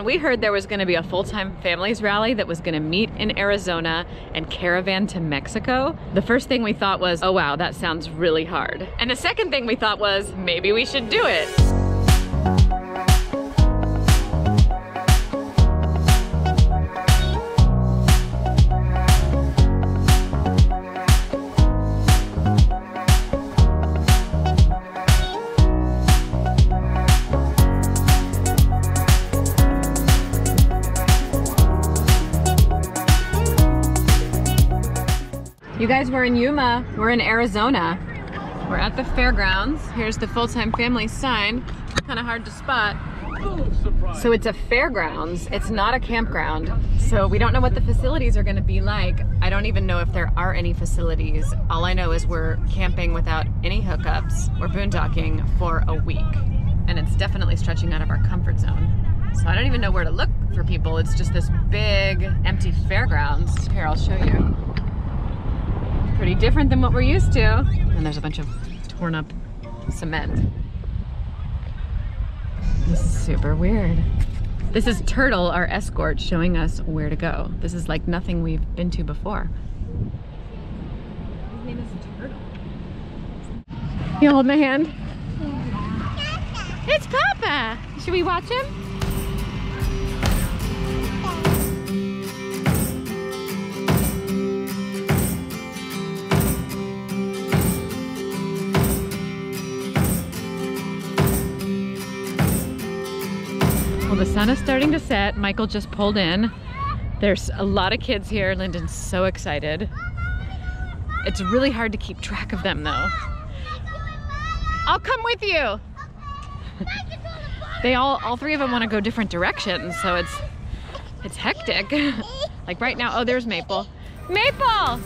We heard there was going to be a Fulltime Families rally that was going to meet in Arizona and caravan to Mexico. The first thing we thought was, oh wow, that sounds really hard. And the second thing we thought was, maybe we should do it. You guys, we're in Yuma. We're in Arizona. We're at the fairgrounds. Here's the Fulltime Families sign. Kind of hard to spot. So it's a fairgrounds. It's not a campground. So we don't know what the facilities are going to be like. I don't even know if there are any facilities. All I know is we're camping without any hookups. We're boondocking for a week. And it's definitely stretching out of our comfort zone. So I don't even know where to look for people. It's just this big empty fairgrounds. Here, I'll show you. Pretty different than what we're used to. And there's a bunch of torn up cement. This is super weird. This is Turtle, our escort, showing us where to go. This is like nothing we've been to before. His name is Turtle. You hold my hand? It's Papa! Should we watch him? Well, the sun is starting to set. Michael just pulled in. There's a lot of kids here. Lyndon's so excited. It's really hard to keep track of them though. I'll come with you. They all three of them want to go different directions, so it's hectic. Like right now, oh, there's Maple. Maple!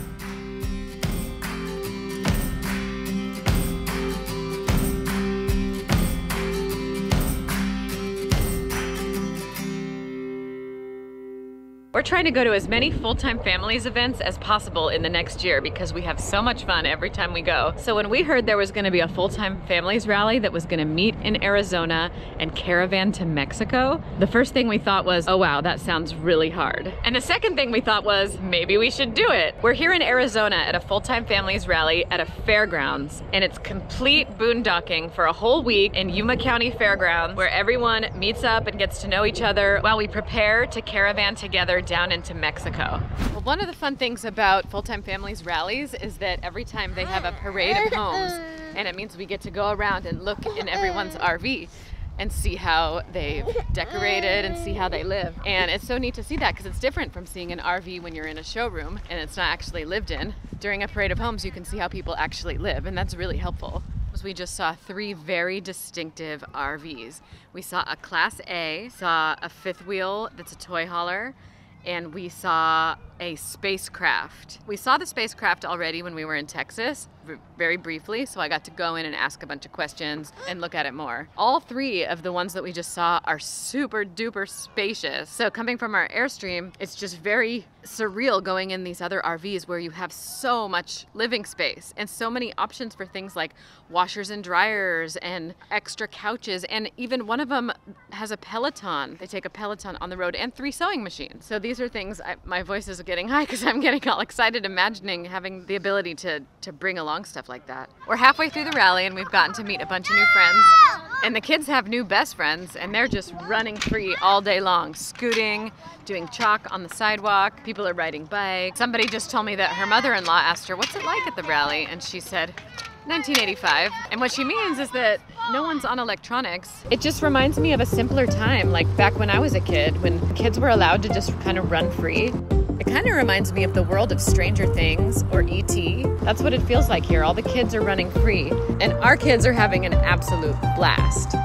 We're trying to go to as many Fulltime Families events as possible in the next year because we have so much fun every time we go. So when we heard there was going to be a Fulltime Families rally that was going to meet in Arizona and caravan to Mexico, the first thing we thought was, oh wow, that sounds really hard. And the second thing we thought was, maybe we should do it. We're here in Arizona at a Fulltime Families rally at a fairgrounds, and it's complete boondocking for a whole week in Yuma County Fairgrounds, where everyone meets up and gets to know each other while we prepare to caravan together down into Mexico. Well, one of the fun things about Fulltime Families rallies is that every time they have a parade of homes, and it means we get to go around and look in everyone's RV and see how they've decorated and see how they live. And it's so neat to see that because it's different from seeing an RV when you're in a showroom and it's not actually lived in. During a parade of homes, you can see how people actually live, and that's really helpful. We just saw three very distinctive RVs. We saw a Class A, saw a fifth wheel that's a toy hauler, and we saw a spacecraft. We saw the spacecraft already when we were in Texas, very briefly, so I got to go in and ask a bunch of questions and look at it more. All three of the ones that we just saw are super duper spacious. So coming from our Airstream, it's just very surreal going in these other RVs where you have so much living space and so many options for things like washers and dryers and extra couches, and even one of them has a Peloton. They take a Peloton on the road and 3 sewing machines. So these are things, my voice is getting high because I'm getting all excited imagining having the ability to bring along stuff like that. We're halfway through the rally and we've gotten to meet a bunch of new friends, and the kids have new best friends and they're just running free all day long, scooting, doing chalk on the sidewalk. People are riding bikes. Somebody just told me that her mother-in-law asked her, what's it like at the rally? And she said, 1985. And what she means is that no one's on electronics. It just reminds me of a simpler time, like back when I was a kid, when kids were allowed to just kind of run free. It kind of reminds me of the world of Stranger Things or E.T. That's what it feels like here. All the kids are running free, and our kids are having an absolute blast.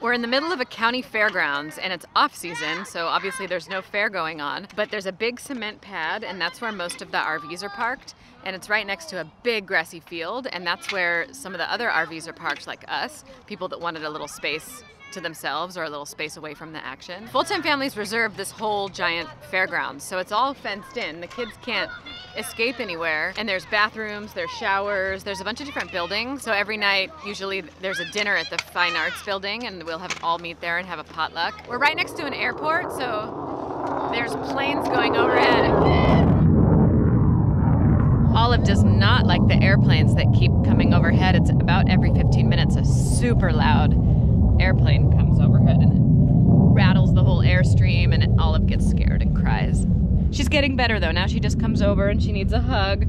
We're in the middle of a county fairgrounds and it's off season, so obviously there's no fair going on, but there's a big cement pad and that's where most of the RVs are parked. and it's right next to a big grassy field, and that's where some of the other RVs are parked, like us, people that wanted a little space to themselves or a little space away from the action. Full-Time Families reserved this whole giant fairgrounds, so it's all fenced in. The kids can't escape anywhere, and there's bathrooms, there's showers, there's a bunch of different buildings. So every night, usually there's a dinner at the Fine Arts building, and we'll all meet there and have a potluck. We're right next to an airport, so there's planes going overhead. Olive does not like the airplanes that keep coming overhead. It's about every 15 minutes, a super loud airplane comes overhead and it rattles the whole airstream, and Olive gets scared and cries. She's getting better though. Now she just comes over and she needs a hug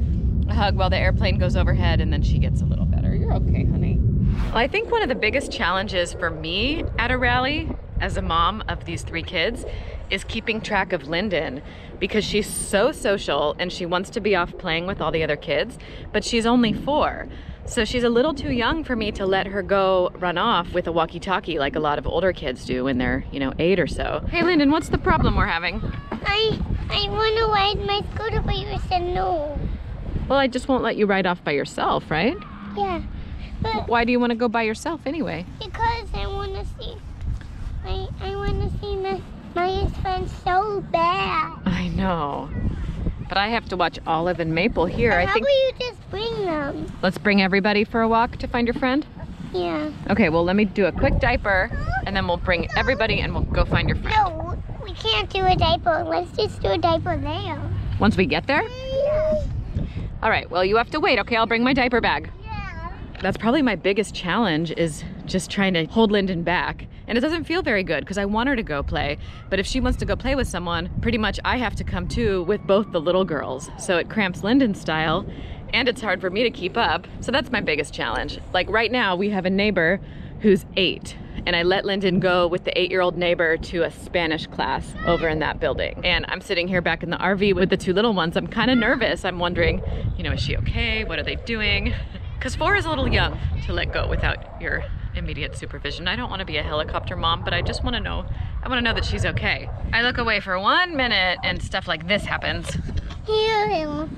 while the airplane goes overhead, and then she gets a little better. You're okay, honey. Well, I think one of the biggest challenges for me at a rally as a mom of these 3 kids is keeping track of Lyndon, because she's so social and she wants to be off playing with all the other kids, but she's only 4. So she's a little too young for me to let her go run off with a walkie-talkie like a lot of older kids do when they're, 8 or so. Hey Lyndon, what's the problem we're having? I want to ride my scooter, but you said no. Well, I just won't let you ride off by yourself, right? Yeah. But why do you want to go by yourself anyway? because I want to see, I want to see my friends so bad. I know. But I have to watch Olive and Maple here. How about you just bring them? Let's bring everybody for a walk to find your friend? Yeah. Okay, well let me do a quick diaper, and then we'll bring everybody and we'll go find your friend. No, we can't do a diaper. Let's just do a diaper there. Once we get there? Yeah. All right, well you have to wait, okay? I'll bring my diaper bag. Yeah. That's probably my biggest challenge, is just trying to hold Lyndon back. And it doesn't feel very good because I want her to go play. But if she wants to go play with someone, pretty much I have to come too with both the little girls. So it cramps Lyndon's style, and it's hard for me to keep up. So that's my biggest challenge. Like right now we have a neighbor who's 8, and I let Lyndon go with the 8-year-old neighbor to a Spanish class over in that building. And I'm sitting here back in the RV with the 2 little ones. I'm kind of nervous. I'm wondering, is she okay? What are they doing? Because 4 is a little young to let go without your immediate supervision. I don't want to be a helicopter mom, but I just want to know, that she's okay. I look away for 1 minute and stuff like this happens. Here.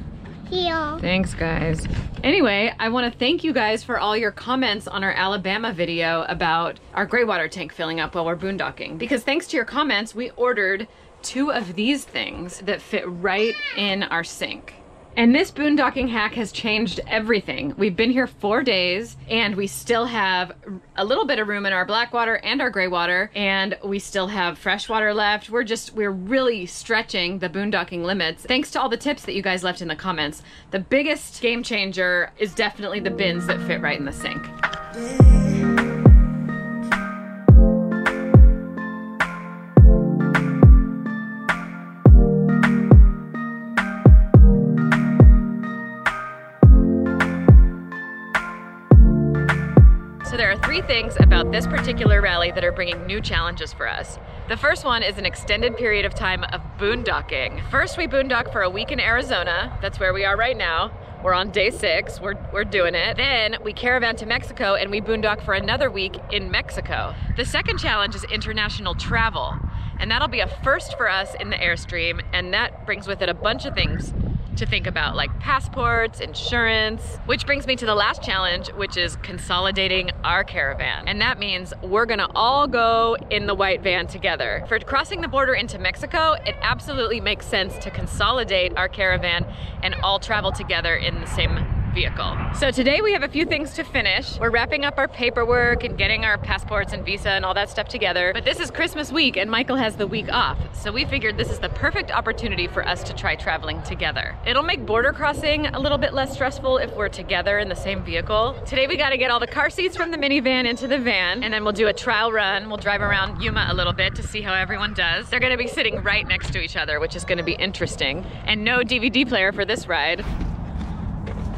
Thanks guys. Anyway, I want to thank you guys for all your comments on our Alabama video about our gray water tank filling up while we're boondocking. Because thanks to your comments, we ordered 2 of these things that fit right in our sink. And this boondocking hack has changed everything. We've been here 4 days, and we still have a little bit of room in our black water and our gray water, and we still have fresh water left. We're really stretching the boondocking limits thanks to all the tips that you guys left in the comments. The biggest game changer is definitely the bins that fit right in the sink. So there are 3 things about this particular rally that are bringing new challenges for us. The first one is an extended period of time of boondocking. First, we boondock for a week in Arizona. That's where we are right now. We're on day 6, we're doing it. Then we caravan to Mexico and we boondock for another week in Mexico. The second challenge is international travel. And that'll be a first for us in the Airstream, and that brings with it a bunch of things to think about, like passports, insurance, which brings me to the last challenge, which is consolidating our caravan. And that means we're gonna all go in the white van together. For crossing the border into Mexico, it absolutely makes sense to consolidate our caravan and all travel together in the same vehicle. So today we have a few things to finish. We're wrapping up our paperwork and getting our passports and visa and all that stuff together. But this is Christmas week and Michael has the week off. So we figured this is the perfect opportunity for us to try traveling together. It'll make border crossing a little bit less stressful if we're together in the same vehicle. Today we gotta get all the car seats from the minivan into the van, and then we'll do a trial run. We'll drive around Yuma a little bit to see how everyone does. They're gonna be sitting right next to each other, which is gonna be interesting. And no DVD player for this ride.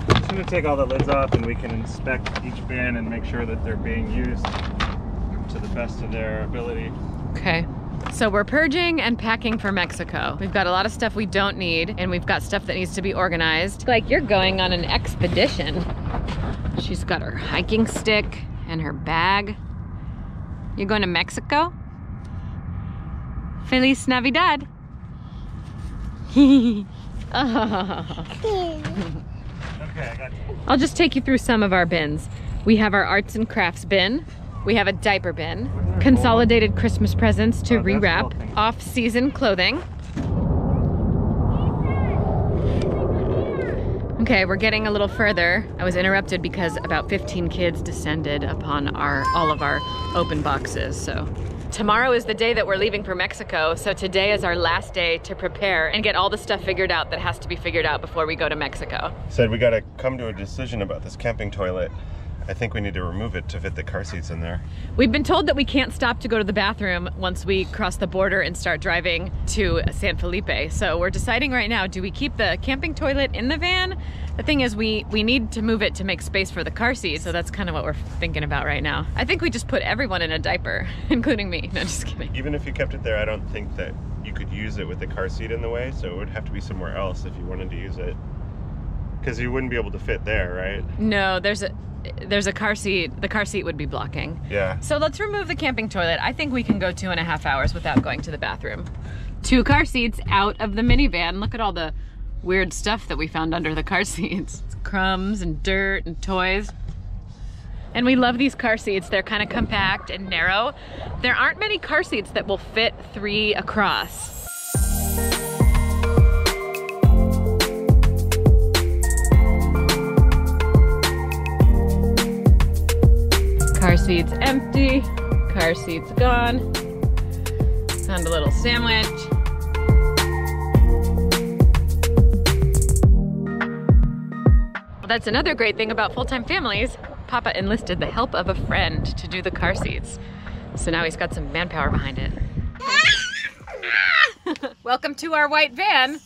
I'm going to take all the lids off and we can inspect each van and make sure that they're being used to the best of their ability. Okay. So we're purging and packing for Mexico. We've got a lot of stuff we don't need, and we've got stuff that needs to be organized. Like you're going on an expedition. She's got her hiking stick and her bag. You're going to Mexico? Feliz Navidad. Oh. Okay, I got you. I'll just take you through some of our bins. We have our arts and crafts bin. We have a diaper bin, consolidated Christmas presents to rewrap, off-season clothing. Okay, we're getting a little further. I was interrupted because about 15 kids descended upon all of our open boxes, so. Tomorrow is the day that we're leaving for Mexico, so today is our last day to prepare and get all the stuff figured out that has to be figured out before we go to Mexico. Said we gotta come to a decision about this camping toilet. I think we need to remove it to fit the car seats in there. We've been told that we can't stop to go to the bathroom once we cross the border and start driving to San Felipe. So we're deciding right now, do we keep the camping toilet in the van? The thing is, we need to move it to make space for the car seat, so that's kind of what we're thinking about right now. I think we just put everyone in a diaper, including me. No, just kidding. Even if you kept it there, I don't think that you could use it with the car seat in the way, so it would have to be somewhere else if you wanted to use it. Because you wouldn't be able to fit there, right? No, there's a car seat. The car seat would be blocking. Yeah. So let's remove the camping toilet. I think we can go 2.5 hours without going to the bathroom. 2 car seats out of the minivan. Look at all the weird stuff that we found under the car seats. It's crumbs and dirt and toys. And we love these car seats. They're kind of compact and narrow. There aren't many car seats that will fit 3 across. Car seats empty, car seats gone. Found a little sandwich. Well, that's another great thing about Full-Time Families. Papa enlisted the help of a friend to do the car seats. So now he's got some manpower behind it. Welcome to our white van.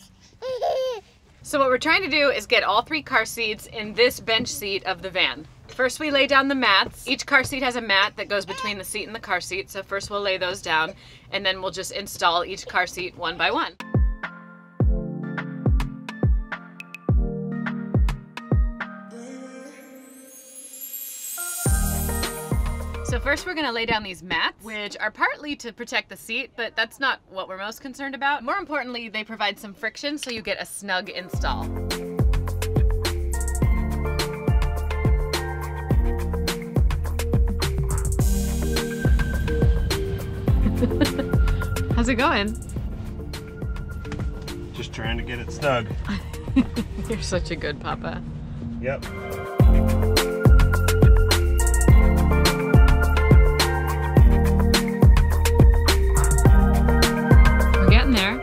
So what we're trying to do is get all 3 car seats in this bench seat of the van. First we lay down the mats. Each car seat has a mat that goes between the seat and the car seat. So first we'll lay those down and then we'll just install each car seat one by one. So first we're gonna lay down these mats, which are partly to protect the seat, but that's not what we're most concerned about. More importantly, they provide some friction so you get a snug install. How's it going? Just trying to get it snug. You're such a good papa. Yep. We're getting there.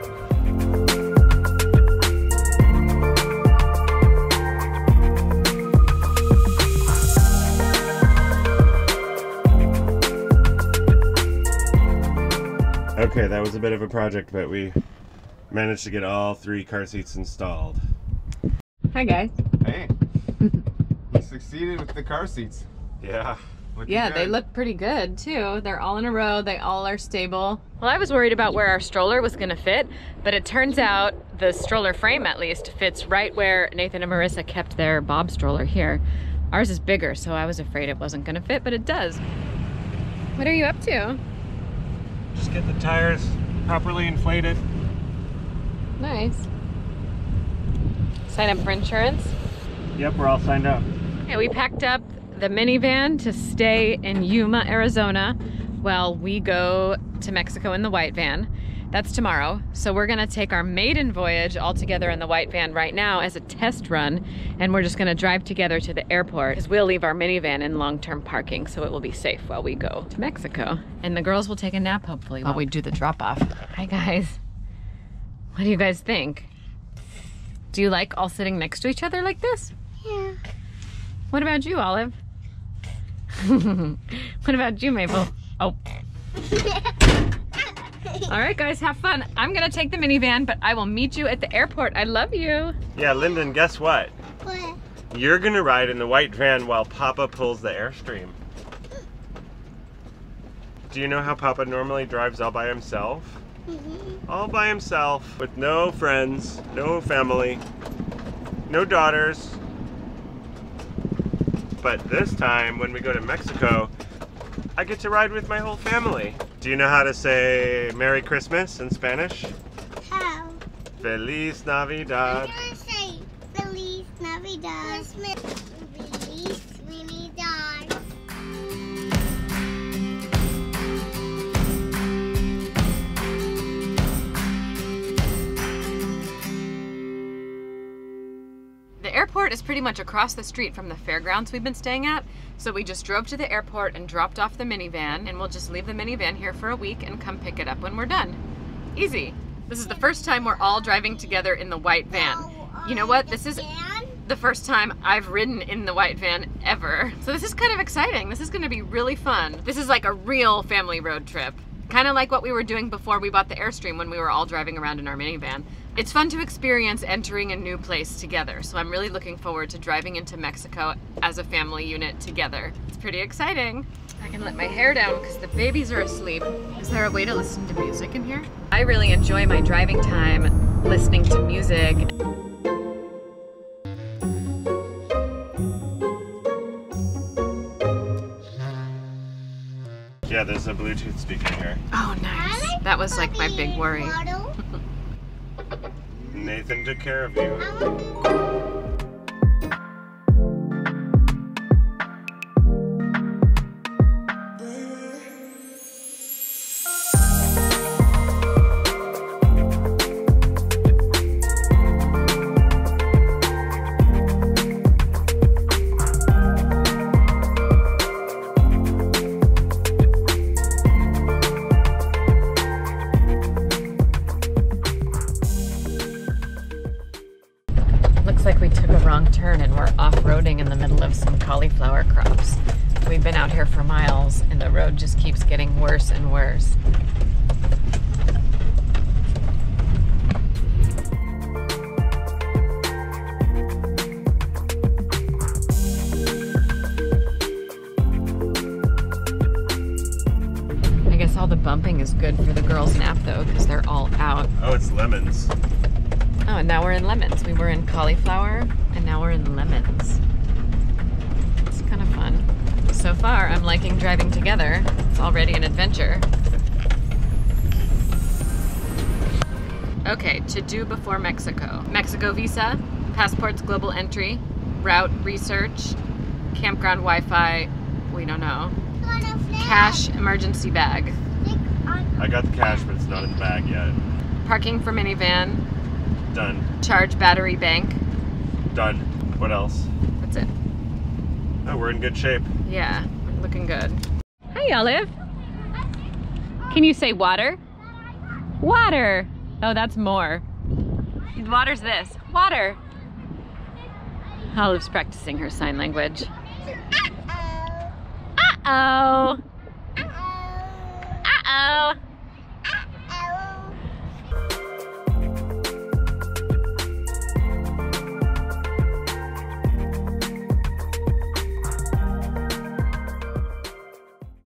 Okay, that was a bit of a project, but we managed to get all 3 car seats installed. Hi guys. Hey, you succeeded with the car seats. Yeah. Yeah, they look pretty good too. They're all in a row, they all are stable. Well, I was worried about where our stroller was gonna fit, but it turns out the stroller frame at least fits right where Nathan and Marissa kept their Bob stroller here. Ours is bigger, so I was afraid it wasn't gonna fit, but it does. What are you up to? Just get the tires properly inflated. Nice. Sign up for insurance? Yep, we're all signed up. Yeah, we packed up the minivan to stay in Yuma, Arizona while we go to Mexico in the white van. That's tomorrow. So we're gonna take our maiden voyage all together in the white van right now as a test run, and we're just gonna drive together to the airport because we'll leave our minivan in long-term parking so it will be safe while we go to Mexico. And the girls will take a nap hopefully while we do the drop-off. Hi guys. What do you guys think? Do you like all sitting next to each other like this? Yeah. What about you, Olive? What about you, Maple? Oh. All right, guys, have fun. I'm gonna take the minivan, but I will meet you at the airport. I love you. Yeah, Lyndon, guess what? What? You're gonna ride in the white van while Papa pulls the Airstream. Do you know how Papa normally drives all by himself? All by himself, with no friends, no family, no daughters. But this time, when we go to Mexico, I get to ride with my whole family. Do you know how to say Merry Christmas in Spanish? How? Feliz Navidad. I'm gonna say Feliz Navidad. Release, really done. The airport is pretty much across the street from the fairgrounds we've been staying at, so we just drove to the airport and dropped off the minivan, and we'll just leave the minivan here for a week and come pick it up when we're done. Easy. This is the first time we're all driving together in the white van. You know what? This is the first time I've ridden in the white van ever. So this is kind of exciting. This is gonna be really fun. This is like a real family road trip. Kind of like what we were doing before we bought the Airstream when we were all driving around in our minivan. It's fun to experience entering a new place together, so I'm really looking forward to driving into Mexico as a family unit together. It's pretty exciting. I can let my hair down because the babies are asleep. Is there a way to listen to music in here? I really enjoy my driving time listening to music. Yeah, there's a Bluetooth speaker here. Oh, nice. That was like my big worry. Nathan took care of you. Like we took a wrong turn and we're off-roading in the middle of some cauliflower crops. We've been out here for miles and the road just keeps getting worse and worse. I guess all the bumping is good for the girls' nap though, because they're all out. Oh, it's lemons. Oh, and now we're in lemons. We were in cauliflower, and now we're in lemons. It's kind of fun. So far, I'm liking driving together. It's already an adventure. Okay, to do before Mexico. Mexico visa, passports global entry, route research, campground Wi-Fi, we don't know. Cash emergency bag. I got the cash, but it's not in the bag yet. Parking for minivan. Done. Charge battery bank. Done. What else? That's it. Oh, we're in good shape. Yeah, we're looking good. Hi, Olive. Can you say water? Water. Oh, that's more. Water's this. Water. Olive's practicing her sign language. Uh-oh.